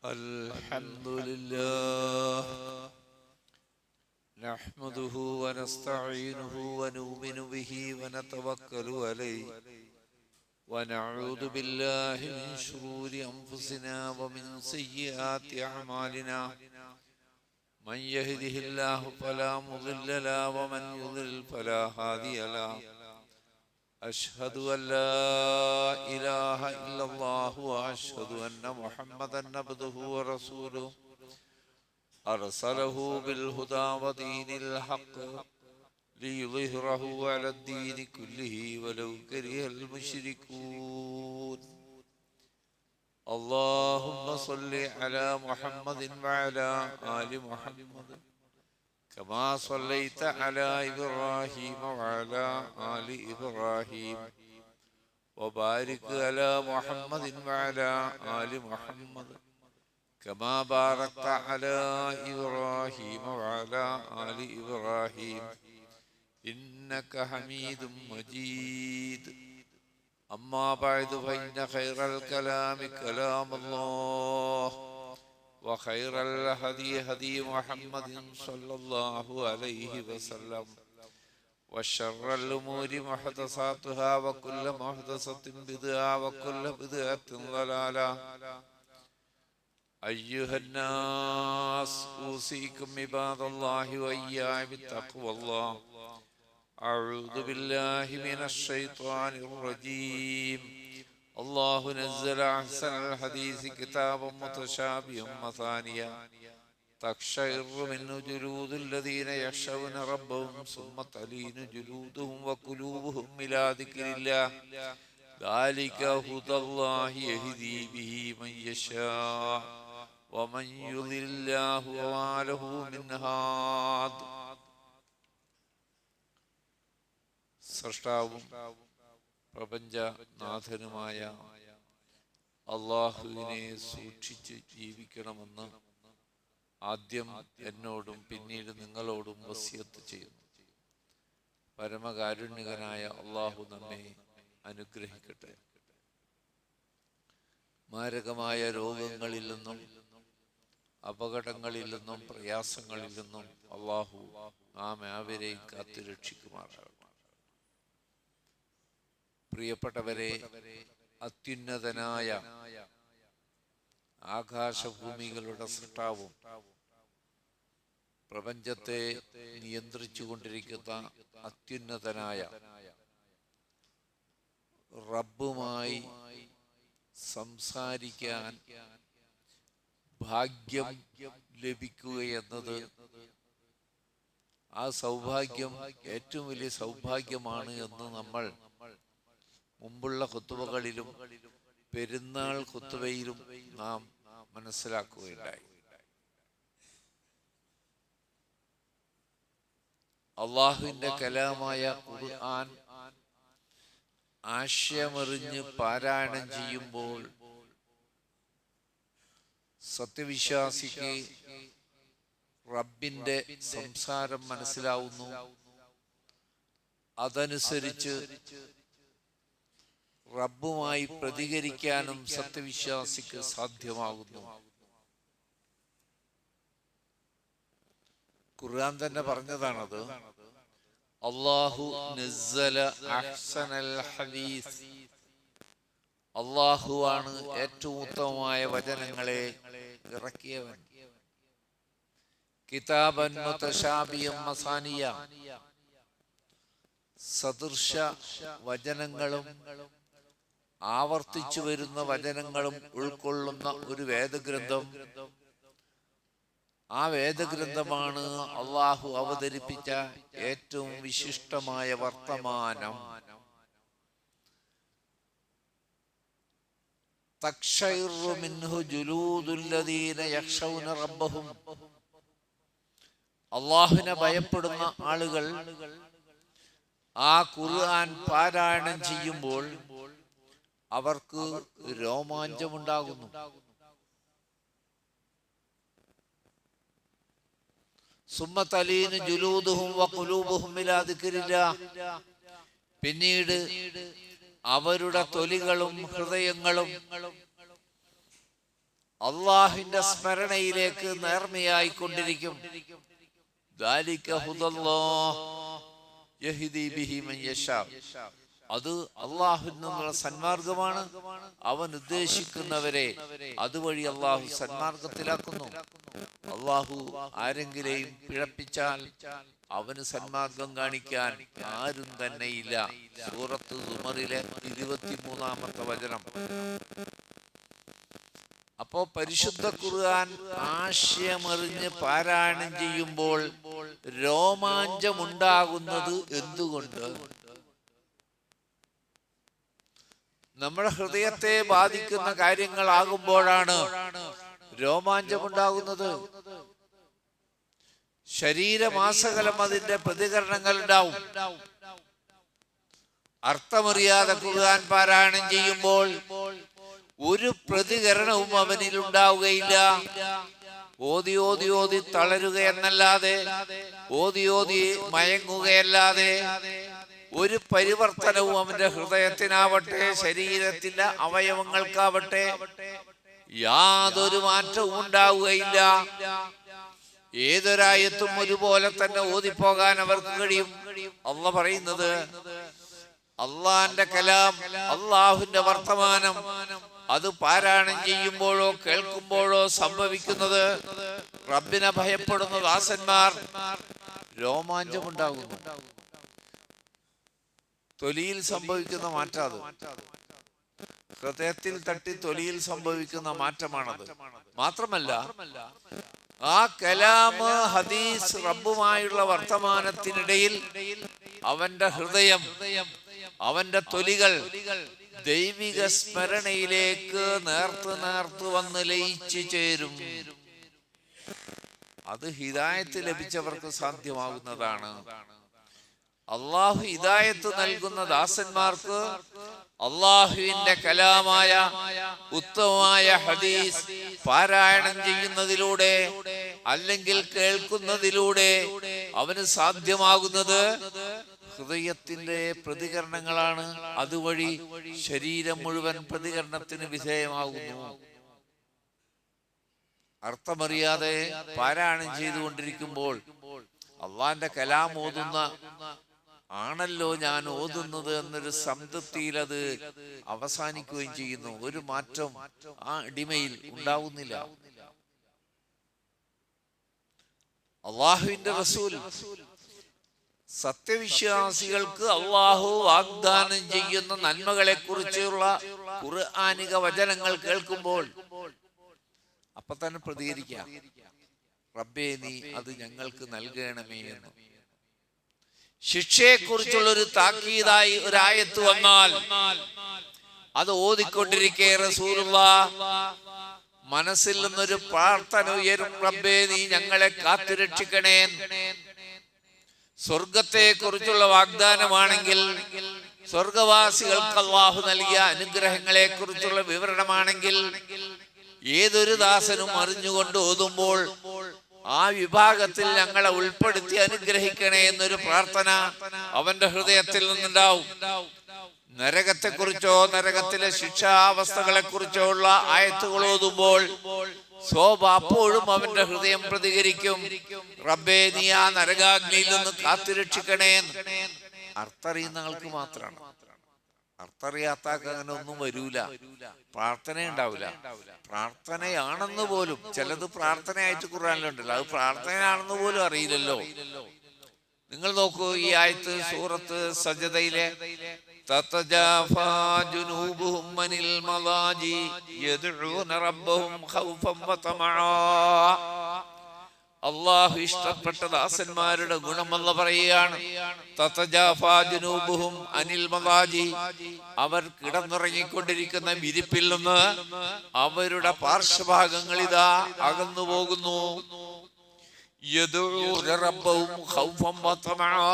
الحمد لله نحمده ونستعينه ونؤمن به ونتوكل عليه ونعوذ بالله من شرور أنفسنا ومن سيئات أعمالنا من يهده الله فلا مضل له ومن يضلل فلا هادي له أشهد أن لا إله إلا الله وأشهد أن محمدا عبده ورسوله أرسله بالهدى ودين الحق ليظهره على الدين كله ولو كره المشركون اللهم صل على محمد وعلى آل محمد كما صليت على إبراهيم وعلى آل إبراهيم وبارك على محمد وعلى آل محمد كما باركت على إبراهيم وعلى آل إبراهيم إنك حميد مجيد أما بعد فإن خير الكلام كلام الله وخير الهدي هدي محمد صلى الله عليه وسلم وشر الأمور محدثاتها وكل محدثة بدعة وكل بدعة ضلالة أيها الناس أوصيكم عباد الله وإياي بتقوى الله أعوذ بالله من الشيطان الرجيم الله نزل أحسن الحديث كتابا متشابها مثانيا تقشعر منه جلود الذين يخشون ربهم ثم تلين جلودهم وقلوبهم إلى ذكر الله ذلك هدى الله يهدي به من يشاء ومن يضلل الله وما له من هاد. സൃഷ്ടാവും പ്രപഞ്ചനാഥനുമായ അള്ളാഹുവിനെ സൂക്ഷിച്ച് ജീവിക്കണമെന്ന് ആദ്യം എന്നോടും പിന്നീട് നിങ്ങളോടും വസിയത്ത് ചെയ്യുന്നു. പരമകാരുണ്യകനായ അള്ളാഹു നമ്മെ അനുഗ്രഹിക്കട്ടെ. മാരകമായ രോഗങ്ങളിൽ നിന്നും അപകടങ്ങളിൽ നിന്നും പ്രയാസങ്ങളിൽ നിന്നും അള്ളാഹു നാം ഏവരെയും കാത്തുരക്ഷിക്കുമാറാകട്ടെ. പ്രിയപ്പെട്ടവരെ, അത്യുന്നതനായ ആകാശഭൂമികളുടെ സൃഷ്ടാവും പ്രപഞ്ചത്തെ നിയന്ത്രിച്ചു കൊണ്ടിരിക്കുന്ന അത്യുന്നതനായ റബ്ബുമായി സംസാരിക്കാൻ ഭാഗ്യം ലഭിക്കുകയെന്നത് ആ സൗഭാഗ്യം ഏറ്റവും വലിയ സൗഭാഗ്യമാണ് എന്ന് നമ്മൾ മുമ്പുള്ള ഖുതുബകളിലും പെരുന്നാൾ ഖുതുബയിലും നാം മനസ്സിലാക്കുകയുണ്ടായി. അള്ളാഹുവിന്റെ കലാമായ ഖുർആൻ ആശയമറിഞ്ഞ് പാരായണം ചെയ്യുമ്പോൾ സത്യവിശ്വാസിക്ക് റബ്ബിന്റെ സംസാരം മനസ്സിലാവുന്നു. അതനുസരിച്ച് റബ്ബുമായി പ്രതികരിക്കാനും സത്യവിശ്വാസിക്ക് സാധ്യമാകുന്നു. ഖുർആൻ തന്നെ പറഞ്ഞതാണത്. അല്ലാഹു നസ്സല അഹ്സനൽ ഹദീസ്. അല്ലാഹുവാണ് ഏറ്റവും ഉത്തമമായ വചനങ്ങളെ ഇറക്കിയവൻ. കിതാബൻ മുതശാബിഹൻ മസാനിയ. സദൃശ വചനങ്ങളും ആവർത്തിച്ചു വരുന്ന വചനങ്ങളും ഉൾക്കൊള്ളുന്ന ഒരു വേദഗ്രന്ഥം. ആ വേദഗ്രന്ഥമാണ് അള്ളാഹു അവതരിപ്പിച്ച ഏറ്റവും വിശിഷ്ടമായ വർത്തമാനം. തഖ്ശഇറു മിൻഹു ജുലൂദുല്ലദീന യഖ്ശൗന റബ്ബഹും. അള്ളാഹുവിനെ ഭയപ്പെടുന്ന ആളുകൾ ആ ഖുർആൻ പാരായണം ചെയ്യുമ്പോൾ അവർക്ക് രോമാഞ്ചമുണ്ടാകുന്നു. സുമ്മ തലീനു ജുലൂദുഹും വഖുലൂബുഹും ഇലാ ദിക്രില്ലാഹ്. പിന്നീട് അവരുടെ തൊലികളും ഹൃദയങ്ങളും അള്ളാഹുവിന്റെ സ്മരണയിലേക്ക് നേർമയായിക്കൊണ്ടിരിക്കും. അത് അള്ളാഹുവിൽ നിന്നുള്ള സന്മാർഗമാണ്. അവൻ ഉദ്ദേശിക്കുന്നവരെ അതുവഴി അള്ളാഹു സന്മാർഗത്തിലാക്കുന്നു. അള്ളാഹു ആരെങ്കിലെയും പിഴപ്പിച്ചാൽ അവന് സന്മാർഗം കാണിക്കാൻ ആരും തന്നെയില്ല. സൂറത്ത് സുമറിലെ 23-ാമത്തെ വചനം. അപ്പോ പരിശുദ്ധ ഖുർആൻ ആശയമറിഞ്ഞ് പാരായണം ചെയ്യുമ്പോൾ രോമാഞ്ചമുണ്ടാകുന്നത് എന്തുകൊണ്ട്? നമ്മുടെ ഹൃദയത്തെ ബാധിക്കുന്ന കാര്യങ്ങളാകുമ്പോഴാണ് രോമാഞ്ചമുണ്ടാകുന്നത്. ശരീരമാസകലം അതിന്റെ പ്രതികരണങ്ങൾ ഉണ്ടാവും. അർത്ഥമറിയാതെ ഖുർആൻ പാരായണം ചെയ്യുമ്പോൾ ഒരു പ്രതികരണവും അവനിൽ ഉണ്ടാവുകയില്ല. ഓതി ഓതി ഓതി തളരുക എന്നല്ലാതെ, ഓതി ഓതി മയങ്ങുകയല്ലാതെ ഒരു പരിവർത്തനവും അവന്റെ ഹൃദയത്തിനാവട്ടെ ശരീരത്തിന്റെ അവയവങ്ങൾക്കാവട്ടെ യാതൊരു മാറ്റവും ഉണ്ടാവുകയില്ല. ഏതൊരായത്തും ഒരുപോലെ തന്നെ ഓതിപ്പോകാൻ അവർക്ക് കഴിയും. അള്ളാഹ് പറയുന്നത്, അള്ളാന്റെ കലാം, അള്ളാഹുവിന്റെ വർത്തമാനം അത് പാരായണം ചെയ്യുമ്പോഴോ കേൾക്കുമ്പോഴോ സംഭവിക്കുന്നത് റബ്ബിനെ ഭയപ്പെടുന്ന ദാസന്മാർ രോമാഞ്ചമുണ്ടാകുന്നു. തൊലിയിൽ സംഭവിക്കുന്ന മാറ്റം, അത് ഹൃദയത്തിൽ തട്ടി തൊലിയിൽ സംഭവിക്കുന്ന മാറ്റമാണത്. മാത്രമല്ല, ആ കലാമ്, ഹദീസ്, റബ്ബുമായുള്ള വർത്തമാനത്തിനിടയിൽ അവന്റെ ഹൃദയം, അവന്റെ തൊലികൾ ദൈവിക സ്മരണയിലേക്ക് നേർത്ത് നേർത്ത് വന്ന് ലയിച്ചു ചേരും. അത് ഹിദായത്ത് ലഭിച്ചവർക്ക് സാധ്യമാകുന്നതാണ്. അള്ളാഹു ഹിദായത്ത് നൽകുന്ന ദാസന്മാർക്ക് അള്ളാഹുവിന്റെ കലാമായ ഉത്തമമായ ഹദീസ് പാരായണം ചെയ്യുന്നതിലൂടെ അല്ലെങ്കിൽ കേൾക്കുന്നതിലൂടെ അവന് സാധ്യമാകുന്നത് ഹൃദയത്തിന്റെ പ്രതികരണങ്ങളാണ്. അതുവഴി ശരീരം മുഴുവൻ പ്രതികരണത്തിന് വിധേയമാകുന്നു. അർത്ഥമറിയാതെ പാരായണം ചെയ്തുകൊണ്ടിരിക്കുമ്പോൾ അള്ളാന്റെ കലാം ഓതുന്ന ആണല്ലോ ഞാൻ ഓതുന്നത് എന്നൊരു സംതൃപ്തിയിൽ അത് അവസാനിക്കുകയും ചെയ്യുന്നു. ഒരു മാറ്റം ആ അടിമയിൽ ഉണ്ടാവുന്നില്ല. അള്ളാഹുവിന്റെ റസൂൽ സത്യവിശ്വാസികൾക്ക് അള്ളാഹു വാഗ്ദാനം ചെയ്യുന്ന നന്മകളെ കുറിച്ചുള്ള ഖുർആനിക വചനങ്ങൾ കേൾക്കുമ്പോൾ അപ്പൊ തന്നെ പ്രതികരിക്കാം, റബ്ബേ നീ അത് ഞങ്ങൾക്ക് നൽകണമേ എന്ന്. ശിക്ഷയെക്കുറിച്ചുള്ള ഒരു താക്കീതായി ഒരായത്ത് വന്നാൽ അത് ഓതിക്കൊണ്ടിരിക്കെ റസൂലുള്ളാഹ് മനസ്സിൽ നിന്നൊരു പ്രാർത്ഥന ഉയരും, റബ്ബേ നീ ഞങ്ങളെ കാത്തുരക്ഷിക്കണേ. സ്വർഗത്തെ കുറിച്ചുള്ള വാഗ്ദാനമാണെങ്കിൽ, സ്വർഗവാസികൾക്ക് അല്ലാഹു നൽകിയ അനുഗ്രഹങ്ങളെ കുറിച്ചുള്ള വിവരണമാണെങ്കിൽ, ഏതൊരു ദാസനും അറിഞ്ഞുകൊണ്ട് ഓതുമ്പോൾ ആ വിഭാഗത്തിൽ ഞങ്ങളെ ഉൾപ്പെടുത്തി അനുഗ്രഹിക്കണേ എന്നൊരു പ്രാർത്ഥന അവന്റെ ഹൃദയത്തിൽ നിന്നുണ്ടാവും. നരകത്തെക്കുറിച്ചോ നരകത്തിലെ ശിക്ഷാവസ്ഥകളെ കുറിച്ചോ ഉള്ള ആയത്തുകൾ ഓതുമ്പോൾ അപ്പോഴും അവന്റെ ഹൃദയം പ്രതികരിക്കും, റബ്ബേ നീ ആ നരകാഗ്നിയിൽ നിന്ന് കാത്തുരക്ഷിക്കണേ. അർത്ഥറിയുന്ന ആൾക്ക് മാത്രമാണ്. അർത്ഥറിയാത്താക്ക് അങ്ങനെ ഒന്നും വരൂല, പ്രാർത്ഥന ഉണ്ടാവില്ല. പ്രാർത്ഥനയാണെന്ന് പോലും ചിലത് പ്രാർത്ഥനയായിട്ട് ഖുർആനിലുണ്ടല്ലോ, അത് പ്രാർത്ഥനയാണെന്ന് പോലും അറിയില്ലല്ലോ. നിങ്ങൾ നോക്കൂ, ഈ ആയത്ത് സൂറത്ത് സജദയിലെ തതജാഫാ ജുനൂബുഹും അനിൽ മളാജി യദ്ഊന റബ്ബഹും ഖൗഫൻ വതമആ. അല്ലാഹു ഇഷ്ടപ്പെട്ട ദാസന്മാരുടെ ഗുണം അല്ലാഹു പറയുകയാണ്, തതജാഫാ ജുനൂബുഹും അനിൽ മളാജി, അവർ കിടന്നുറങ്ങിക്കൊണ്ടിരിക്കുന്ന വിരിപ്പിൽ നിന്ന് അവരുടെ പാർശ്വഭാഗങ്ങൾ ഇതാ അകന്നു പോകുന്നു. യദ്ഊന റബ്ബഹും ഖൗഫൻ വതമആ,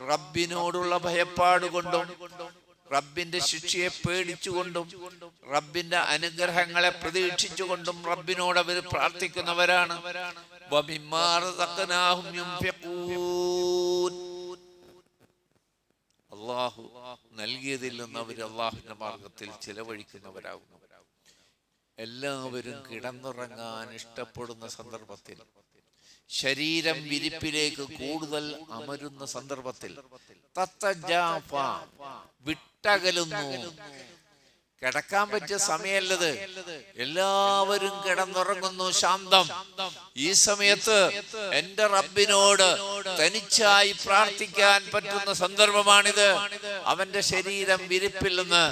റബ്ബിനോടുള്ള ഭയപ്പാട് കൊണ്ടും റബ്ബിന്റെ ശിക്ഷയെ പേടിച്ചുകൊണ്ടും റബ്ബിന്റെ അനുഗ്രഹങ്ങളെ പ്രതീക്ഷിച്ചുകൊണ്ടും റബ്ബിനോട് അവർ പ്രാർത്ഥിക്കുന്നവരാണ്. അള്ളാഹു നൽകിയതിൽ നിന്ന് അവർ അള്ളാഹുവിന്റെ മാർഗത്തിൽ ചിലവഴിക്കുന്നവരാകുന്നു. എല്ലാവരും കിടന്നുറങ്ങാൻ ഇഷ്ടപ്പെടുന്ന സന്ദർഭത്തിൽ, ശരീരം വിരിപ്പിലേക്ക് കൂടുതൽ അമരുന്ന സന്ദർഭത്തിൽ വിട്ടകലുന്നു. കിടക്കാൻ പറ്റിയ സമയമല്ലത്. എല്ലാവരും കിടന്നുറങ്ങുന്നു, ശാന്തം. ഈ സമയത്ത് എന്റെ റബ്ബിനോട് തനിച്ചായി പ്രാർത്ഥിക്കാൻ പറ്റുന്ന സന്ദർഭമാണിത്. അവന്റെ ശരീരം വിരിപ്പിൽ നിന്ന്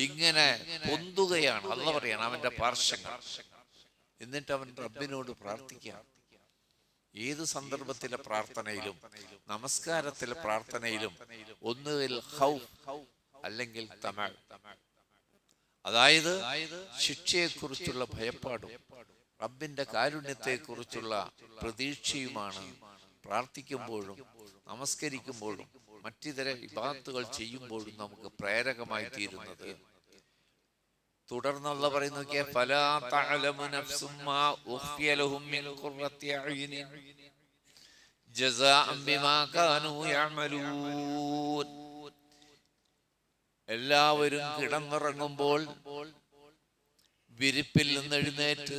ഇങ്ങനെ പൊന്തുകയാണ്. അല്ലാഹു പറയാണ് അവന്റെ പാർശ്വങ്ങൾ. എന്നിട്ട് അവൻ റബ്ബിനോട് പ്രാർത്ഥിക്കാം. ഏത് സന്ദർഭത്തിലെ പ്രാർത്ഥനയിലും, നമസ്കാരത്തിലെ പ്രാർത്ഥനയിലും ഒന്നുകിൽ ഖൗഫ് അല്ലെങ്കിൽ തമഅ, അതായത് ശിക്ഷയെക്കുറിച്ചുള്ള ഭയപ്പാടും റബ്ബിന്റെ കാരുണ്യത്തെക്കുറിച്ചുള്ള പ്രതീക്ഷയുമാണ് പ്രാർത്ഥിക്കുമ്പോഴും നമസ്കരിക്കുമ്പോഴും മറ്റിതര ഇബാദത്തുകൾ ചെയ്യുമ്പോഴും നമുക്ക് പ്രേരകമായി തീരുന്നത്. തുടർന്നുള്ള പറയുന്നു, ഫലാ തഅലമു നഫ്സും മാ ഉഖ്ഫിയ ലഹും മിൻ ഖുർറത്തി അയ്യുനിൻ ജസാഅൻ ബിമാ കാനൂ യഅമലൂൻ. എല്ലാവരും കിടന്നുറങ്ങുമ്പോൾ വിരിപ്പിൽ നിന്ന് എഴുന്നേറ്റ്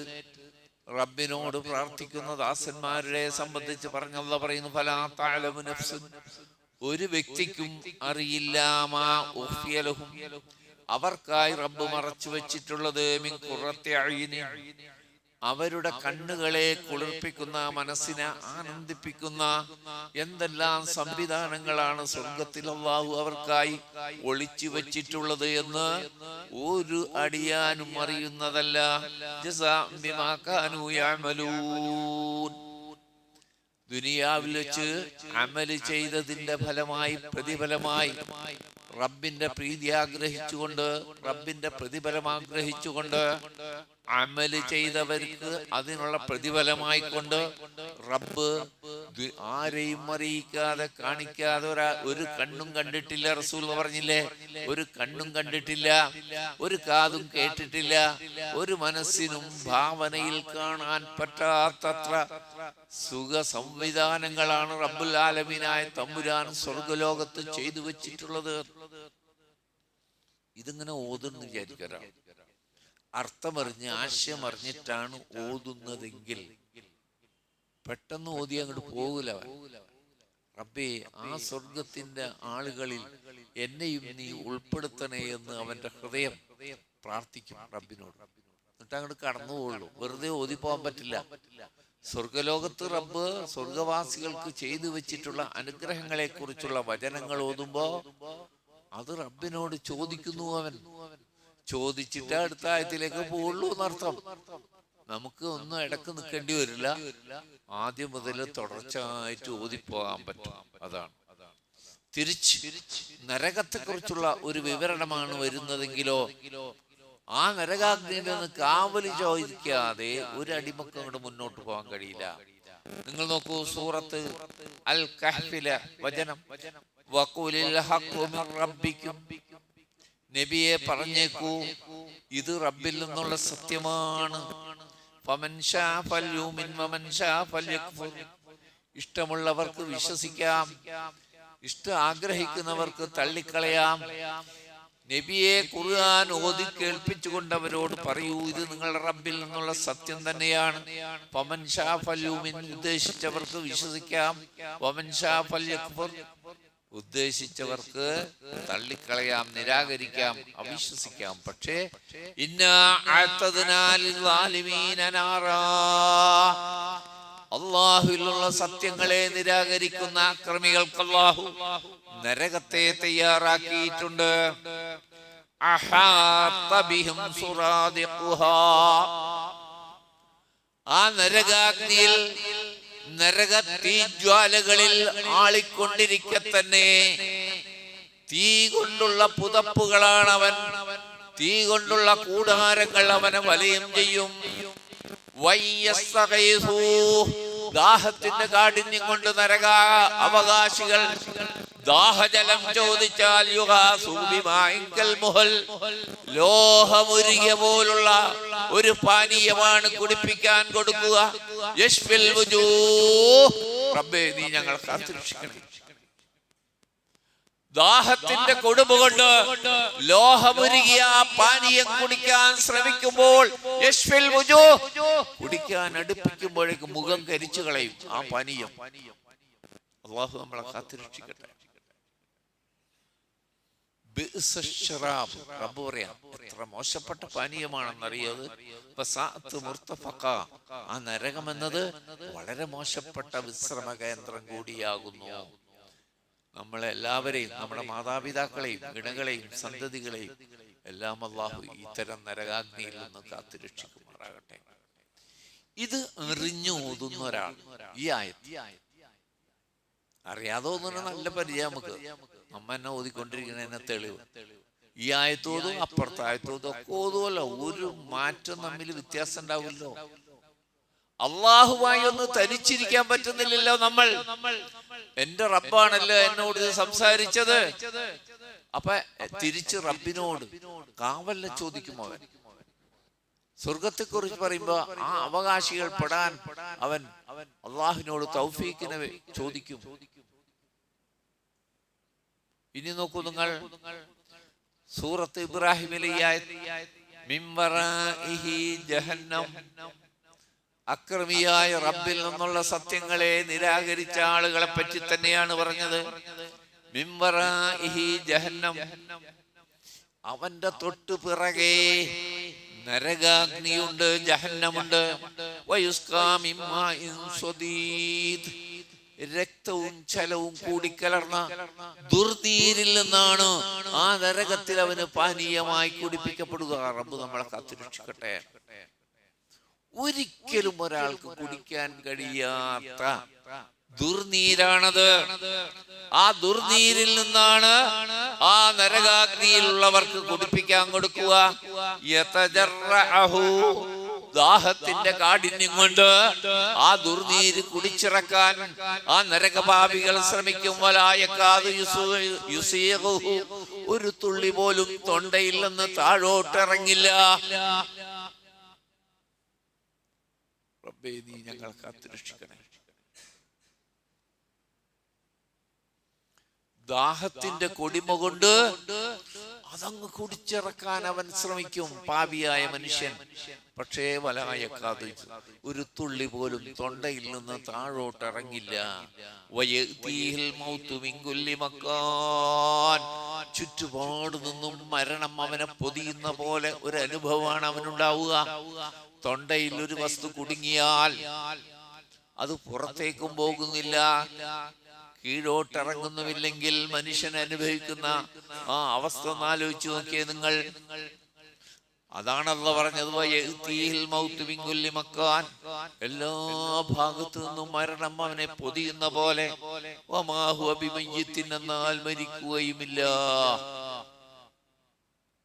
റബ്ബിനോട് പ്രാർത്ഥിക്കുന്ന ദാസന്മാരെ സംബന്ധിച്ച് പറഞ്ഞല്ല പറയുന്നു, ഫലാ തഅലമു നഫ്സുൻ, ഒരു വ്യക്തിക്കും അറിയില്ല, മാ ഉഖ്ഫിയ ലഹും, അവർക്കായി റബ്ബ് മറച്ചു വെച്ചിട്ടുള്ളത്, മിൻ ഖുർറത്തി അയ്യുനിൻ, അവരുടെ കണ്ണുകളെ കുളിർപ്പിക്കുന്ന, മനസ്സിനെ ആനന്ദിപ്പിക്കുന്ന എന്തെല്ലാം സംവിധാനങ്ങളാണ് സ്വർഗത്തിൽ അല്ലാഹു അവർക്കായി ഒളിച്ചു വെച്ചിട്ടുള്ളത് എന്ന് ഒരു അടിയാനും അറിയുന്നതല്ല. ജസാഅൻ ബിമാ കാനൂ യഅമലൂൻ. ദുനിയാവിൽ വെച്ച് അമല് ചെയ്തതിന്റെ ഫലമായി, പ്രതിഫലമായി, റബ്ബിന്റെ പ്രീതി ആഗ്രഹിച്ചുകൊണ്ട്, റബ്ബിന്റെ പ്രതിഫലം ആഗ്രഹിച്ചുകൊണ്ട് അമല് ചെയ്തവർക്ക് അതിനുള്ള പ്രതിഫലമായിക്കൊണ്ട് റബ്ബ് ആരെയും അറിയിക്കാതെ, കാണിക്കാതെ ഒരു കണ്ണും കണ്ടിട്ടില്ല. റസൂൽ പറഞ്ഞില്ലേ, ഒരു കണ്ണും കണ്ടിട്ടില്ല, ഒരു കാതും കേട്ടിട്ടില്ല, ഒരു മനസ്സിനും ഭാവനയിൽ കാണാൻ പറ്റാത്തത്ര സുഖ സംവിധാനങ്ങളാണ് റബ്ബുൽ ആലമീനായ തമ്പുരാൻ സ്വർഗലോകത്ത് ചെയ്തു വെച്ചിട്ടുള്ളത്. ഇതിങ്ങനെ ഓതുന്നു വിചാരിക്കാറാണ്. അർത്ഥമറിഞ്ഞ് ആശയമറിഞ്ഞിട്ടാണ് ഓതുന്നതെങ്കിൽ പെട്ടെന്ന് ഓതി അങ്ങോട്ട് പോകൂല. റബ്ബേ, ആ സ്വർഗത്തിന്റെ ആളുകളിൽ എന്നെയും നീ ഉൾപ്പെടുത്തണേ എന്ന് അവന്റെ ഹൃദയം പ്രാർത്ഥിക്കും റബ്ബിനോട്. എന്നിട്ട് അങ്ങോട്ട് കടന്നു പോകുള്ളൂ. വെറുതെ ഓതി പോകാൻ പറ്റില്ല. സ്വർഗലോകത്ത് റബ്ബ് സ്വർഗവാസികൾക്ക് ചെയ്തു വെച്ചിട്ടുള്ള അനുഗ്രഹങ്ങളെ കുറിച്ചുള്ള വചനങ്ങൾ ഓതുമ്പോ അത് റബ്ബിനോട് ചോദിക്കുന്നു. അവൻ ചോദിച്ചിട്ട് അടുത്ത ആയത്തിലേക്ക് പോകുള്ളൂ എന്നർത്ഥം. നമുക്ക് ഒന്നും ഇടക്ക് നിൽക്കേണ്ടി വരില്ല. ആദ്യം മുതൽ തുടർച്ചയായിട്ട് ഓതിപ്പോകാൻ പറ്റും. അതാണ്. തിരിച്ച് നരകത്തെ കുറിച്ചുള്ള ഒരു വിവരണമാണ് വരുന്നതെങ്കിലോ ആ നരകാഗ്നിയിൽ നിന്ന് കാവല് ചോദിക്കാതെ ഒരു അടിമക്ക് അങ്ങോട്ട് മുന്നോട്ട് പോകാൻ കഴിയില്ല. നിങ്ങൾ നോക്കൂ, സൂറത്ത് അൽ കഹ്ഫിലെ വചനം, വഖുലിൽ ഹഖ്ഖു മിർ റബ്ബിക്കും, നബിയെ പറഞ്ഞേക്കൂ, ഇത് റബ്ബിൽ നിന്നുള്ള സത്യമാണ്. ഫമൻ ശാ ഫൽയുമിൻ വമൻ ശാ ഫൽയക്ഫുർ, ഇഷ്ടമുള്ളവർക്ക് വിശ്വസിക്കാം, ആഗ്രഹിക്കുന്നവർക്ക് തള്ളിക്കളയാം. നബിയെ ഖുർആൻ ഓതി കേൾപ്പിച്ചുകൊണ്ട് അവരോട് പറയൂ, ഇത് നിങ്ങളുടെ റബ്ബിൽ നിന്നുള്ള സത്യം തന്നെയാണ്. ഫമൻ ശാ ഫൽയുമിൻ, ഉദ്ദേശിച്ചവർക്ക് വിശ്വസിക്കാം, വമൻ ശാ ഫൽയക്ഫുർ, ഉദ്ദേശിച്ചവർക്ക് തള്ളിക്കളയാം, നിരാകരിക്കാം, അവിശ്വസിക്കാം. പക്ഷേ ഇന്നാ അഅ്തദ്നാ ലിൽസാലിമീന നാറാ, അല്ലാഹുവിലുള്ള സത്യങ്ങളെ നിരാകരിക്കുന്ന അക്രമികൾക്ക് അല്ലാഹു നരകത്തെ തയ്യാറാക്കിയിട്ടുണ്ട്. അഹാത ബിഹിം സുറാദിഖുഹാ, ആ നരകാഗ്നിയിൽ, നരക തീജ്വാലകളിൽ ആളിക്കൊണ്ടിരിക്കെ തന്നെ തീ കൊണ്ടുള്ള പുതപ്പുകളാണ് അവൻ, തീ കൊണ്ടുള്ള കൂടാരങ്ങൾ അവനെ വലയം ചെയ്യും. ദാഹത്തിന്റെ കാഠിന്യം കൊണ്ട് നരക അവകാശികൾ ദാഹജലം ചോദിച്ചാൽ ലോഹമുരുകിയ പോലുള്ള ഒരു പാനീയമാണ് കുടിപ്പിക്കാൻ കൊടുക്കുക. യശ്ഫിൽ വുജൂഹ്, റബ്ബേ നീ ഞങ്ങൾ കാത്തുരക്ഷിക്കണം. ദാഹത്തിന്റെ കൊടുമ്പ് കൊണ്ട് ലോഹമുരുകിയ പാനീയം കുടിക്കാൻ ശ്രമിക്കുമ്പോൾ കുടിക്കാൻ അടുപ്പിക്കുമ്പോഴേക്കും മുഖം കരിച്ചു കളയും ആ പാനീയം. അല്ലാഹു നമ്മളെ കാത്തുരക്ഷിക്കട്ടെ. റബ്ബ് പറയാം എത്ര മോശപ്പെട്ട പാനീയമാണെന്നറിയത്. ആ നരകം എന്നത് വളരെ മോശപ്പെട്ട വിശ്രമ കേന്ദ്രം കൂടിയാകുന്നു. നമ്മളെല്ലാവരെയും, നമ്മുടെ മാതാപിതാക്കളെയും ഇണകളെയും സന്തതികളെയും എല്ലാം അല്ലാഹു ഇത്തരം നരകാഗ്നിയിൽ നിന്ന് കാത്തുരക്ഷിക്കുമാറാകട്ടെ. ഇത് എറിഞ്ഞു ഓതുന്ന ഒരാൾ ഈ ആയത്ത് അറിയാതെ ഓതുന്ന നല്ല പരിചയം നമുക്ക്. നമ്മ എന്നെ ഓതിക്കൊണ്ടിരിക്കുന്നതിനെ തെളിവ് ഈ ആയത്തോതും അപ്പുറത്തെ ആയത്തോതും ഒക്കെ ഓതുമല്ലോ. ഒരു മാറ്റം തമ്മിൽ വ്യത്യാസം ഉണ്ടാവില്ലോ. അള്ളാഹുമായി ഒന്ന് തനിച്ചിരിക്കാൻ പറ്റുന്നില്ലല്ലോ നമ്മൾ. എന്റെ റബ്ബാണല്ലോ എന്നോട് സംസാരിച്ചത്. അപ്പൊ തിരിച്ച് റബ്ബിനോട് കാവല്ല ചോദിക്കുമോ? അവൻ സ്വർഗത്തെ കുറിച്ച് പറയുമ്പോ ആ അവകാശികൾ പെടാൻ അവൻ അള്ളാഹുവിനോട് തൗഫീഖിനെ ചോദിക്കും. ഇനി നോക്കൂ നിങ്ങൾ, സൂറത്ത് ഇബ്രാഹിമിലെ ജഹന്നം, അക്രമിയായ റബ്ബിൽ നിന്നുള്ള സത്യങ്ങളെ നിരാകരിച്ച ആളുകളെ പറ്റി തന്നെയാണ് പറഞ്ഞത്. മിംവറാഇഹി ജഹന്നം, അവന്റെ തൊട്ടു പിറകെ നരകാഗ്നിയുണ്ട്, ജഹന്നമുണ്ട്. വയുസ്കാ മിൻ മാഇൻ സ്വദീദ്, രക്തവും ജലവും കൂടിക്കലർന്ന ദുർനീരിൽ നിന്നാണ് ആ നരകത്തിൽ അവന് പാനീയമായി കുടിപ്പിക്കപ്പെടുക. റബ്ബ് നമ്മളെ കാത്തുരക്ഷിക്കട്ടെ. ഒരിക്കലും ഒരാൾക്ക് കുടിക്കാൻ കഴിയാത്ത ദുർനീരാണത്. ആ ദുർനീരിൽ നിന്നാണ് ആ നരകാഗ്നിയിലുള്ളവർക്ക് കുടിപ്പിക്കാൻ കൊടുക്കുക. യതജറഅഹു, ദാഹത്തിന്റെ കാഠിന്യം കൊണ്ട് ആ ദുർനീര് കുടിച്ചിറക്കാൻ ആ നരകപാപികൾ ശ്രമിക്കും. ഒരു തുള്ളി പോലും തൊണ്ടയിൽ നിന്ന് താഴോട്ടിറങ്ങില്ല. റബ്ബേ, നീ ഞങ്ങളെ കാത്തുരക്ഷിക്കണേ. ദാഹത്തിന്റെ കൊടിമ കൊണ്ട് അതങ്ങ് കുടിച്ചിറക്കാൻ അവൻ ശ്രമിക്കും, പാപിയായ മനുഷ്യൻ. പക്ഷേ വലായക്കാതെ ഒരു തുള്ളി പോലും തൊണ്ടയിൽ നിന്ന് താഴോട്ടിറങ്ങില്ല. ചുറ്റുപാട് നിന്നും മരണം അവനെ പൊതിയുന്ന പോലെ ഒരു അനുഭവമാണ് അവനുണ്ടാവുക. തൊണ്ടയിൽ ഒരു വസ്തു കുടുങ്ങിയാൽ അത് പുറത്തേക്കും പോകുന്നില്ല, കീഴോട്ടിറങ്ങുന്നുമില്ലെങ്കിൽ മനുഷ്യൻ അനുഭവിക്കുന്ന ആ അവസ്ഥ ഒന്ന് ആലോചിച്ച് നോക്കിയേ നിങ്ങൾ. അതാണല്ലോ പറഞ്ഞത്, എല്ലാ ഭാഗത്തു നിന്നും മരണം അവനെ പൊതിയുന്ന പോലെ. എന്നാൽ മരിക്കുകയുമില്ല.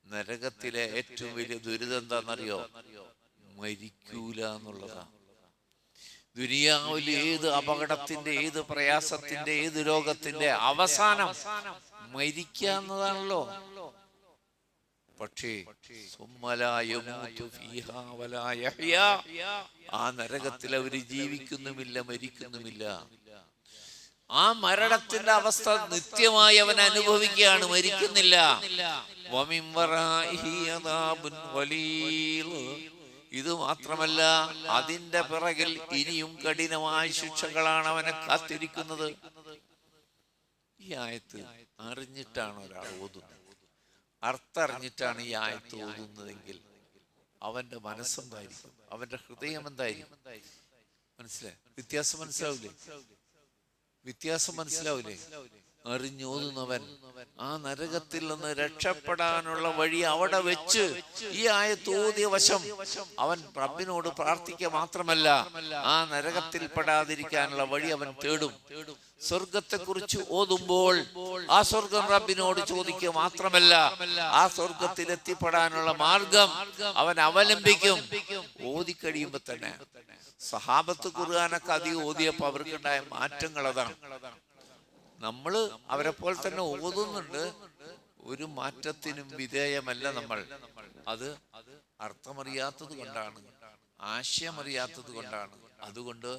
നരകത്തിലെ ഏറ്റവും വലിയ ദുരിതം എന്താണെന്നറിയോ? മരിക്കൂല എന്നുള്ളതാണ്. ദുനിയാവിൽ ഏത് അപകടത്തിന്റെ, ഏത് പ്രയാസത്തിന്റെ, ഏത് രോഗത്തിന്റെ അവസാനം മരിക്കാന്നതാണല്ലോ. പക്ഷേ ആ നരകത്തിൽ അവര് ജീവിക്കുന്നുമില്ല, മരിക്കുന്നുമില്ല. ആ മരണത്തിന്റെ അവസ്ഥ നിത്യമായി അവൻ അനുഭവിക്കുകയാണ്, മരിക്കുന്നില്ല. ഇത് മാത്രമല്ല, അതിന്റെ പിറകിൽ ഇനിയും കഠിനമായ ശിക്ഷകളാണ് അവനെ കാത്തിരിക്കുന്നത്. ഈ ആയത്ത് അറിഞ്ഞിട്ടാണ് ഒരാൾ ഓതുന്നത്, അർത്ഥറിഞ്ഞിട്ടാണ് ഈ ആയത്ത് ഓതുന്നതെങ്കിൽ അവന്റെ മനസ്സെന്തായിരിക്കും, അവന്റെ ഹൃദയം എന്തായിരിക്കും? മനസ്സിലായി? വ്യത്യാസം മനസ്സിലാവില്ലേ? വ്യത്യാസം മനസ്സിലാവില്ലേ? അറിഞ്ഞോതുന്നവൻ ആ നരകത്തിൽ നിന്ന് രക്ഷപ്പെടാനുള്ള വഴി അവിടെ വെച്ച് ഈ ആയത്ത് ഓതിയ വശം അവൻ റബ്ബിനോട് പ്രാർത്ഥിക്കുക മാത്രമല്ല, ആ നരകത്തിൽ പെടാതിരിക്കാനുള്ള വഴി അവൻ തേടും. സ്വർഗത്തെ കുറിച്ച് ഓതുമ്പോൾ ആ സ്വർഗം റബ്ബിനോട് ചോദിക്കുക മാത്രമല്ല, ആ സ്വർഗത്തിൽ എത്തിപ്പെടാനുള്ള മാർഗം അവൻ അവലംബിക്കും. ഓതിക്കഴിയുമ്പോ തന്നെ സഹാബത്ത് ഖുർആനൊക്കെ അധികം ഓതിയപ്പോ അവർക്കുണ്ടായ മാറ്റങ്ങൾ അതാണ്. നമ്മള് അവരെ പോലെ തന്നെ ഓതുന്നുണ്ട്, ഒരു മാറ്റത്തിനും വിധേയമല്ല നമ്മൾ. അത് അർത്ഥമറിയാത്തത് കൊണ്ടാണ്, ആശയമറിയാത്തത് കൊണ്ടാണ്. അതുകൊണ്ട്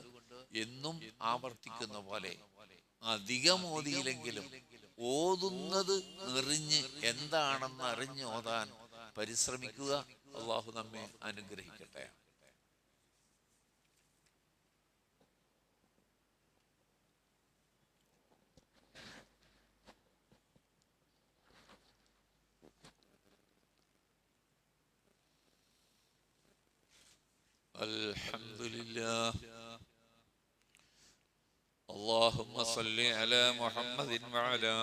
എന്നും ആവർത്തിക്കുന്ന പോലെ അധികം ഓതിയില്ലെങ്കിലും ഓതുന്നത് എറിഞ്ഞ് എന്താണെന്ന് അറിഞ്ഞ് ഓതാൻ പരിശ്രമിക്കുക. അള്ളാഹു നമ്മെ അനുഗ്രഹിക്കട്ടെ. അൽഹംദുലില്ലാഹ്. اللهم صل على محمد وعلى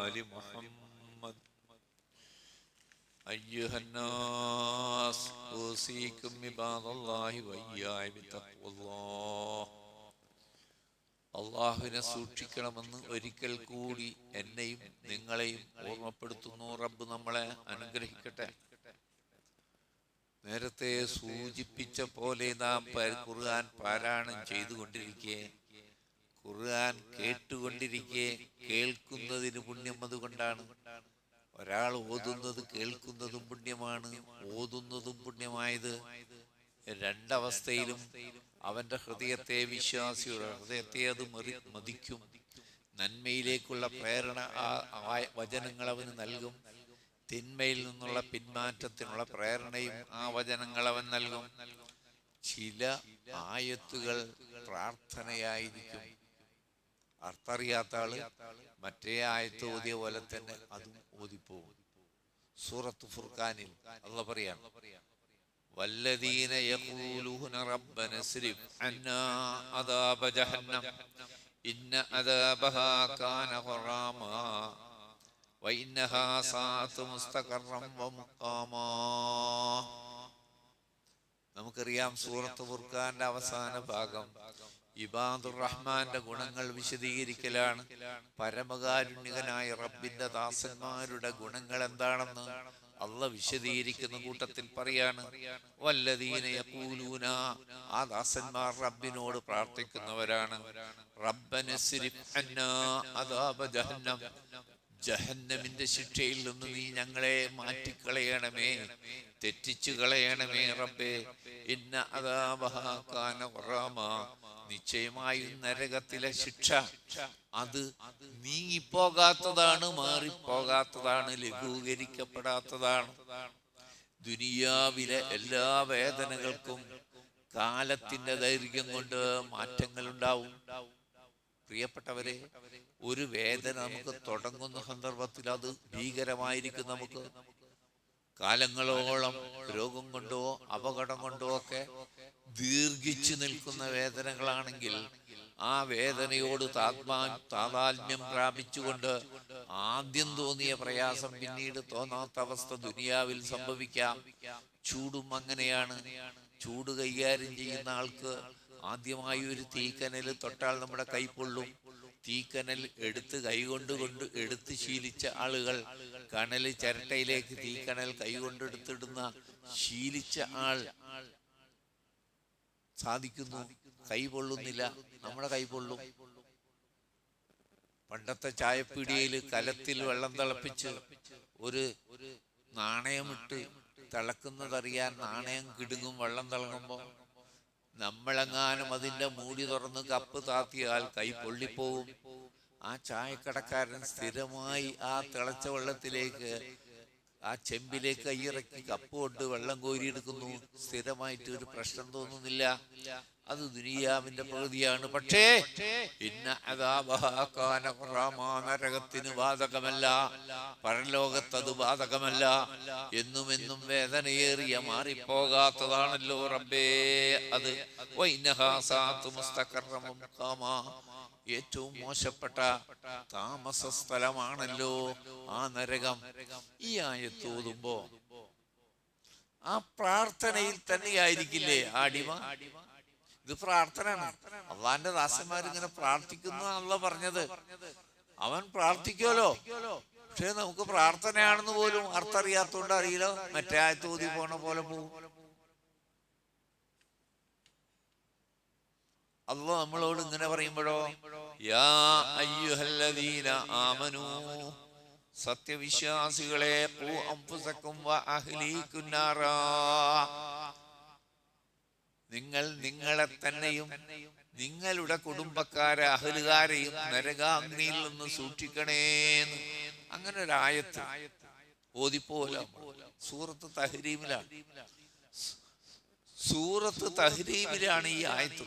آل محمد. أيها الناس أوصيكم عباد الله وإياي بتقوى الله. അള്ളാഹുവിനെ സൂക്ഷിക്കണമെന്ന് ഒരിക്കൽ കൂടി എന്നെയും നിങ്ങളെയും ഓർമ്മപ്പെടുത്തുന്നു. റബ്ബ് നമ്മളെ അനുഗ്രഹിക്കട്ടെ. നേരത്തെ സൂചിപ്പിച്ച പോലെ നാം ഖുർആൻ പാരായണം ചെയ്തുകൊണ്ടിരിക്കെ, ഖുർആൻ കേട്ടുകൊണ്ടിരിക്കെ, കേൾക്കുന്നതിന് പുണ്യം അതുകൊണ്ടാണ്. ഒരാൾ ഓതുന്നത് കേൾക്കുന്നതും പുണ്യമാണ്, ഓതുന്നതും പുണ്യമായത്. രണ്ടവസ്ഥയിലും അവന്റെ ഹൃദയത്തെ, വിശ്വാസിയുടെ ഹൃദയത്തെ അത് മതിക്കും. നന്മയിലേക്കുള്ള പ്രേരണ ആ വചനങ്ങൾ അവന് നൽകും. തിന്മയിൽ നിന്നുള്ള പിന്മാറ്റത്തിനുള്ള പ്രേരണയും ആ വചനങ്ങൾ അവൻ നൽകും. ചില ആയത്തുകൾ പ്രാർത്ഥനയായിരിക്കും. അർത്ഥറിയാത്ത ആള് മറ്റേ ആയത്ത് ഓതിയ പോലെ തന്നെ അതും ഓതിപ്പോകും. സൂറത്ത് ഫുർഖാനിൽ അല്ലാഹ് പറയാണ്, വല്ലദീന യഖൂലൂന റബ്ബന സ്രിഫ് അന്നാ അദാബ ജഹന്നം ഇന്ന അദാബഹാ കാന ഖറാമാ വഇന്നഹാ സാഅതു മുസ്തഖറൻ വമുഖാമാ. നമുക്കറിയാം, സൂറത്ത് ഫുർഖാന്റെ അവസാന ഭാഗം ഇബാദുർ റഹ്മാന്റെ ഗുണങ്ങൾ വിശദീകരിക്കലാണ്. പരമകാരുണ്യകനായ റബ്ബിന്റെ ദാസന്മാരുടെ ഗുണങ്ങൾ എന്താണെന്ന് അള്ളാഹ് വിശദീകരിക്കുന്ന കൂട്ടത്തിൽ പറയാണ്, വല്ലദീന യഖൂലൂന, ആ ദാസന്മാർ റബ്ബിനോട് പ്രാർത്ഥിക്കുന്നവരാണ്. റബ്ബന സ്രിഫ് അന്നാ അദാബ ജഹന്നം, ജഹന്നമിന്റെ ശിക്ഷയിൽ നിന്ന് നീ ഞങ്ങളെ മാറ്റിക്കളയണമേ, തെറ്റിച്ചു കളയണമേ റബ്ബേ. ഇന്ന അദാബഹാ കാന ഖറാമാ, നിശ്ചയമായും നരകത്തിലെ ശിക്ഷ അത് നീങ്ങിപ്പോകാത്തതാണ്, മാറിപ്പോകാത്തതാണ്, ലഘൂകരിക്കപ്പെടാത്തതാണ്. ദുനിയാവിലെ എല്ലാ വേദനകൾക്കും കാലത്തിന്റെ ദൈർഘ്യം കൊണ്ട് മാറ്റങ്ങൾ ഉണ്ടാവും. പ്രിയപ്പെട്ടവരെ, ഒരു വേദന നമുക്ക് തുടങ്ങുന്ന സന്ദർഭത്തിൽ അത് ഭീകരമായിരിക്കും. നമുക്ക് കാലങ്ങളോളം രോഗം കൊണ്ടോ അപകടം കൊണ്ടോ ഒക്കെ ദീർഘിച്ചു നിൽക്കുന്ന വേദനകളാണെങ്കിൽ ആ വേദനയോട് താതാത്മ്യം പ്രാപിച്ചുകൊണ്ട് ആദ്യം തോന്നിയ പ്രയാസം പിന്നീട് തോന്നാത്ത അവസ്ഥ ദുനിയാവിൽ സംഭവിക്കാം. ചൂടും അങ്ങനെയാണ്. ചൂട് കൈകാര്യം ചെയ്യുന്ന ആൾക്ക് ആദ്യമായി ഒരു തീക്കനൽ തൊട്ടാൽ നമ്മുടെ കൈ പൊള്ളും. തീക്കനൽ എടുത്ത് എടുത്ത് ശീലിച്ച ആളുകൾ, കനൽ ചിരട്ടയിലേക്ക് തീക്കനൽ കൈകൊണ്ടെടുത്തിടുന്ന ശീലിച്ച ആൾ സാധിക്കുന്നു, കൈ പൊള്ളുന്നില്ല, നമ്മുടെ കൈ പൊള്ളും. പണ്ടത്തെ ചായപ്പീടിയയിൽ കലത്തിൽ വെള്ളം തിളപ്പിച്ച് ഒരു നാണയമിട്ട് തിളക്കുന്നതറിയാൻ നാണയം കിടുങ്ങും. വെള്ളം തിളങ്ങുമ്പോ നമ്മളെങ്ങാനും അതിന്റെ മൂടി തുറന്ന് കപ്പ് താത്തിയാൽ കൈ പൊള്ളിപ്പോവും. ആ ചായക്കടക്കാരൻ സ്ഥിരമായി ആ തിളച്ച വെള്ളത്തിലേക്ക്, ആ ചെമ്പിലേക്ക് കൈയിറക്കി കപ്പ് കൊണ്ട് വെള്ളം കോരിയെടുക്കുന്നു. സ്ഥിരമായിട്ട് ഒരു പ്രശ്നം തോന്നുന്നില്ല. അത് ദുനിയാവിന്റെ പ്രകൃതിയാണ്. പക്ഷേ ഇന്ന അദാബഹാ കാന ഖറാമാ, നരകത്തിന് ബാധകമല്ല, പരലോകത്തത് ബാധകമല്ല. എന്നും വേദനയേറിയ മാറിപ്പോകാത്തതാണല്ലോ റബ്ബേ അത്. വഇന്നഹാ സാഅതു മുസ്തഖറൻ വമുഖാമാ, ഏറ്റവും മോശപ്പെട്ട താമസ സ്ഥലമാണല്ലോ ആ നരകം. ഈ ആയത്ത് ഓതുമ്പോ ആ പ്രാർത്ഥനയിൽ തന്നെയായിരിക്കില്ലേ അടിമ? ഇത് പ്രാർത്ഥനയാണ്. അള്ളാന്റെ ദാസന്മാരിങ്ങനെ പ്രാർത്ഥിക്കുന്നു അല്ല പറഞ്ഞത്. അവൻ പ്രാർത്ഥിക്കുമല്ലോ, പക്ഷെ നമുക്ക് പ്രാർത്ഥനയാണെന്ന് പോലും അർത്ഥറിയാത്തോണ്ട് അറിയില്ല. മറ്റേ ആയത്ത് ഓതി പോണ പോലെ പോകും. അല്ലാഹ് നമ്മളോട് ഇങ്ങനെ പറയുമ്പോഴോ, യാ അയ്യുഹല്ലദീന ആമനൂ, സത്യവിശ്വാസികളെ, ഖൂ അൻഫുസകും വ അഹ്ലീകുൻ നാറാ, നിങ്ങൾ നിങ്ങളെ തന്നെയും നിങ്ങളുടെ കുടുംബക്കാരെ അഹലുകാരെയും നരകാഗ്നിയിൽ നിന്ന് സൂക്ഷിക്കണേന്ന്. അങ്ങനെ ഒരു ആയത്ത് ഓതിപ്പോല സൂറത്ത് തഹ്രീമിലാണ്. സൂറത്ത് തഹ്രീമിലാണ് ഈ ആയത്ത്.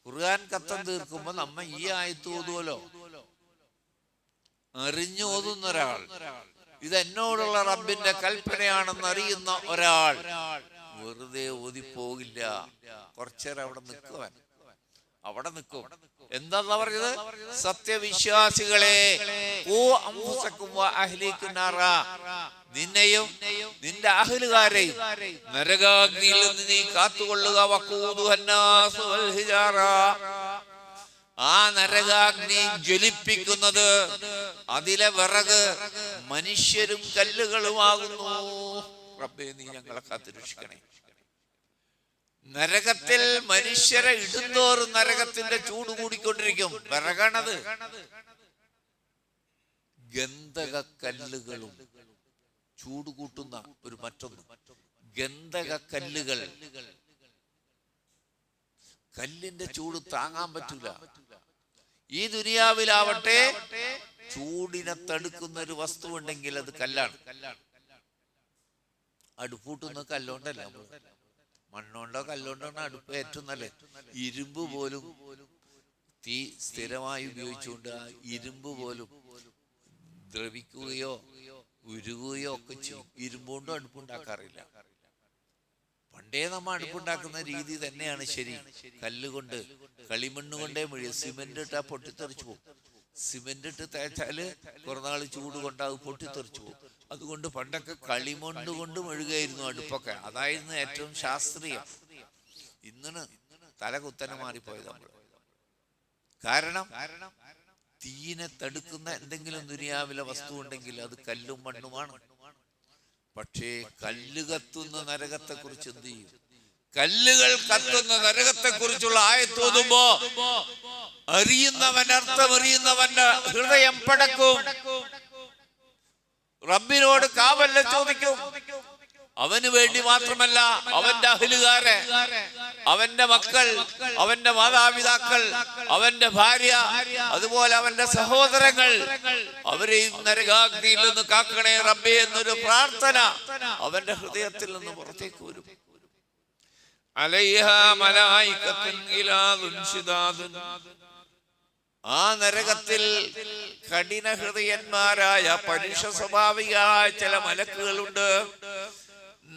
ഖുർആൻ ഖത്തം തീർക്കുമ്പോ നമ്മ ഈ ആയത്ത് ഓതുവല്ലോ. അറിഞ്ഞു ഓതുന്ന ഒരാൾ, ഇത് എന്നോടുള്ള റബ്ബിന്റെ കൽപ്പനയാണെന്ന് അറിയുന്ന ഒരാൾ വെറുതെ ഓതിപ്പോകില്ല. കുറച്ചേരം അവിടെ നിൽക്കും. എന്താ പറഞ്ഞത്? സത്യവിശ്വാസികളെ, നിന്നെയും നിന്റെ അഹ്ലുകാരെയും നരകാഗ്നിയിൽ നിന്ന് നീ കാത്തുകൊള്ളുക. ആ നരകാഗ്നി ജ്വലിപ്പിക്കുന്നത്, അതിലെ വിറക് മനുഷ്യരും കല്ലുകളുമാകുന്നു. റബ്ബേ, നീ ഞങ്ങളെ കാത്തുരക്ഷിക്കണേ. നരകത്തിൽ മനുഷ്യരെ ഇടുന്തോറും നരകത്തിന്റെ ചൂട് കൂടിക്കൊണ്ടിരിക്കും. വിറകണത്. ഗന്ധക കല്ലുകളും ചൂട് കൂട്ടുന്ന ഒരു മറ്റൊന്ന്. ഗന്ധക കല്ലുകൾ. കല്ലിന്റെ ചൂട് താങ്ങാൻ പറ്റൂല. ഈ ദുനിയാവിലാവട്ടെ ചൂടിനെ തടുക്കുന്ന ഒരു വസ്തു ഉണ്ടെങ്കിൽ അത് കല്ലാണ്. അടുപ്പൂട്ടുന്ന കല്ലുകൊണ്ടല്ല, മണ്ണുകൊണ്ടോ കല്ലുകൊണ്ടോ അടുപ്പ് ഏറ്റവും നല്ല. ഇരുമ്പ് പോലും തീ സ്ഥിരമായി ഉപയോഗിച്ചുകൊണ്ട് ആ ഇരുമ്പ് പോലും ദ്രവിക്കുകയോ ഉരുകുകയോ ഒക്കെ ചെയ്യും. ഇരുമ്പുകൊണ്ടും അടുപ്പുണ്ടാക്കാറില്ല. പണ്ടേ നമ്മ അടുപ്പുണ്ടാക്കുന്ന രീതി തന്നെയാണ് ശരി. കല്ലുകൊണ്ട്, കളിമണ്ണ് കൊണ്ടേ മൊഴി. സിമെന്റ് ഇട്ടാ പൊട്ടിത്തെറിച്ചു പോകും. സിമെന്റ് ഇട്ട് തേച്ചാല് കുറെ നാൾ ചൂട് കൊണ്ട് അത് പൊട്ടിത്തെറിച്ചു പോകും. അതുകൊണ്ട് പണ്ടൊക്കെ കളിമണ്ണ് കൊണ്ട് മെഴുകായിരുന്നു അടുപ്പൊക്കെ. അതായിരുന്നു ഏറ്റവും ശാസ്ത്രീയം. ഇന്ന് തല കുത്തനെ മാറിപ്പോയത് നമ്മൾ. കാരണം തീയിനെ തടുക്കുന്ന എന്തെങ്കിലും ദുനിയാവിലെ വസ്തു ഉണ്ടെങ്കിൽ അത് കല്ലും മണ്ണുമാണ്. പക്ഷേ കല്ല് കത്തുന്ന നരകത്തെ കുറിച്ച് എന്ത് ചെയ്യും? കല്ലുകൾ കത്തുന്ന നരകത്തെ കുറിച്ചുള്ള ആയത്തോതുമ്പോ അറിയുന്നവൻ, അർത്ഥമറിയുന്നവന്റെ ഹൃദയം പടക്കും. റബ്ബിനോട് കാവല്ല ചോദിക്കും. അവന് വേണ്ടി മാത്രമല്ല, അവന്റെ അഹ്ലുകാരെ, അവന്റെ മക്കൾ, അവന്റെ മാതാപിതാക്കൾ, അവന്റെ ഭാര്യ, അതുപോലെ അവന്റെ സഹോദരങ്ങൾ, അവരെയും നരകാഗ്നിയിൽ നിന്ന് കാക്കണേ റബ്ബേ എന്നൊരു പ്രാർത്ഥന അവന്റെ ഹൃദയത്തിൽ നിന്ന് പുറത്തേക്ക് വരും. അലൈഹാ മലായികത്തുൻ ഗിലാദുൻ ശിദാദുൻ. ആ നരകത്തിൽ കഠിന ഹൃദയന്മാരായ പരുഷ സ്വഭാവികളായ ചില മലക്കുകളുണ്ട്.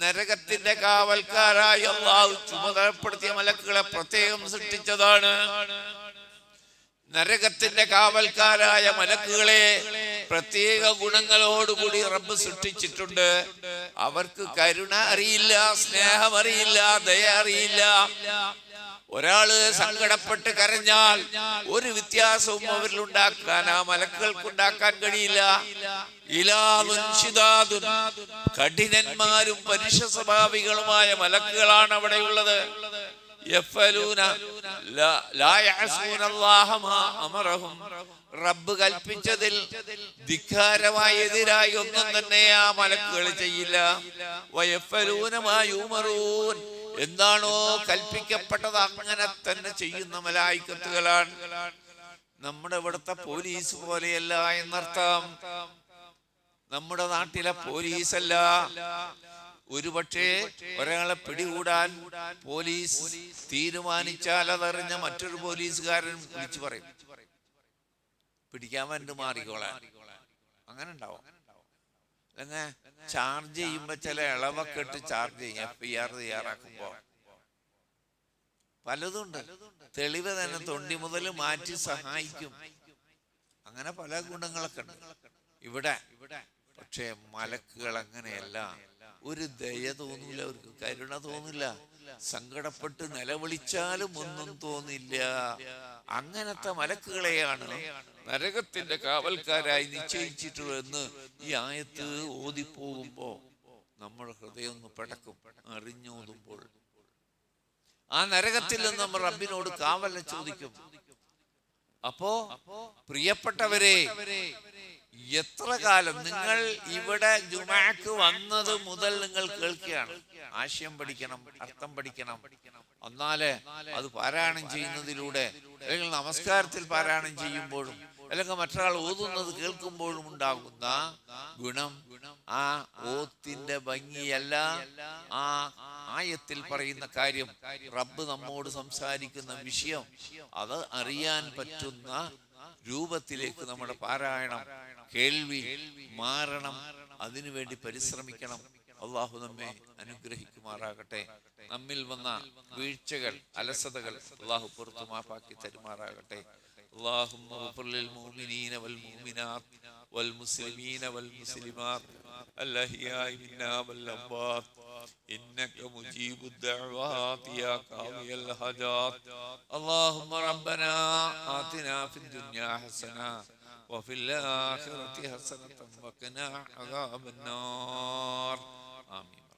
നരകത്തിന്റെ കാവൽക്കാരായ അല്ലാഹു ചുമതലപ്പെടുത്തിയ മലക്കുകളെ പ്രത്യേകം സൃഷ്ടിച്ചതാണ്. നരകത്തിന്റെ കാവൽക്കാരായ മലക്കുകളെ പ്രത്യേക ഗുണങ്ങളോടുകൂടി റബ്ബ് സൃഷ്ടിച്ചിട്ടുണ്ട്. അവർക്ക് കരുണ അറിയില്ല, സ്നേഹം അറിയില്ല, ദയ അറിയില്ല. ഒരാള് സങ്കടപ്പെട്ട് കരഞ്ഞാൽ ഒരു വ്യത്യാസവും അവരിൽ ഉണ്ടാക്കാൻ ആ മലക്കുകൾക്ക് ഉണ്ടാക്കാൻ കഴിയില്ല. കഠിനന്മാരും പരുഷ സ്വഭാവികളുമായ മലക്കുകളാണ് അവിടെയുള്ളത്. റബ്ബ് കൽപ്പിച്ചതിൽ ധിക്കാരമായി എതിരായി ഒന്നും തന്നെ ആ മലക്കുകൾ ചെയ്യില്ല. എന്താണോ കൽപ്പിക്കപ്പെട്ടത് അങ്ങനെ തന്നെ ചെയ്യുന്ന മലായിക്കത്തുകളാണ്. നമ്മുടെ ഇവിടുത്തെ പോലീസ് പോലെയല്ല എന്നർത്ഥം. നമ്മുടെ നാട്ടിലെ പോലീസല്ല. ഒരുപക്ഷെ ഒരാളെ പിടികൂടാൻ പോലീസ് തീരുമാനിച്ചാൽ അതറിഞ്ഞ മറ്റൊരു പോലീസുകാരൻ വിളിച്ചു പറയും, പിടിക്കാൻ വേണ്ടി മാറിക്കോളാൻ. അങ്ങനെ ഉണ്ടാവും. അങ്ങനെ ചാർജ് ചെയ്യുമ്പോ ചില ഇളവൊക്കെ ഇട്ട് ചാർജ് ചെയ്യും. FIR തയ്യാറാക്കുമ്പോ പലതുണ്ട്. തെളിവ് തന്നെ തൊണ്ടി മുതൽ മാറ്റി സഹായിക്കും. അങ്ങനെ പല ഗുണങ്ങളൊക്കെ ഉണ്ട് ഇവിടെ. പക്ഷെ മലക്കുകൾ അങ്ങനെയല്ല. ഒരു ദയ തോന്നില്ല, അവർക്ക് കരുണ തോന്നില്ല. സങ്കടപ്പെട്ട് നിലവിളിച്ചാലും ഒന്നും തോന്നില്ല. അങ്ങനത്തെ മലക്കുകളെയാണ് നരകത്തിന്റെ കാവൽക്കാരായി നിശ്ചയിച്ചിട്ടുള്ളതെന്ന് ഈ ആയത്ത് ഓതിപ്പോകുമ്പോ നമ്മുടെ ഹൃദയം ഒന്ന് പടക്കും. അപ്പോ പ്രിയപ്പെട്ടവരെ, എത്ര കാലം നിങ്ങൾ ഇവിടെ ജുമാക്ക് വന്നത് മുതൽ നിങ്ങൾ കേൾക്കുകയാണ്. ആശയം പഠിക്കണം, അർത്ഥം പഠിക്കണം. എന്നാലേ അത് പാരായണം ചെയ്യുന്നതിലൂടെ, അല്ലെങ്കിൽ നമസ്കാരത്തിൽ പാരായണം ചെയ്യുമ്പോഴും, അല്ലെങ്കിൽ മറ്റൊരാൾ ഓതുന്നത് കേൾക്കുമ്പോഴും ഉണ്ടാകുന്ന ഗുണം ആ ഓത്തിന്റെ ഭംഗിയല്ല, ആ ആയത്തിൽ പറയുന്ന കാര്യം, റബ്ബ് നമ്മോട് സംസാരിക്കുന്ന വിഷയം, അത് അറിയാൻ പറ്റുന്ന രൂപത്തിലേക്ക് നമ്മുടെ പാരായണം, കേൾവി മാറണം. അതിനുവേണ്ടി പരിശ്രമിക്കണം. അള്ളാഹു നമ്മെ അനുഗ്രഹിക്കുമാറാകട്ടെ. നമ്മിൽ വന്ന വീഴ്ചകൾ, അലസതകൾ അള്ളാഹു പുറത്തു മാപ്പാക്കി തരുമാറാകട്ടെ. اللهم اغفر للمؤمنين والمؤمنات والمسلمين والمسلمات الأحياء منا والأموات إنك مجيب الدعوات يا قاضي الحاجات. اللهم ربنا آتنا في الدنيا حسنة وفي الآخرة حسنة وقنا عذاب النار. آمين.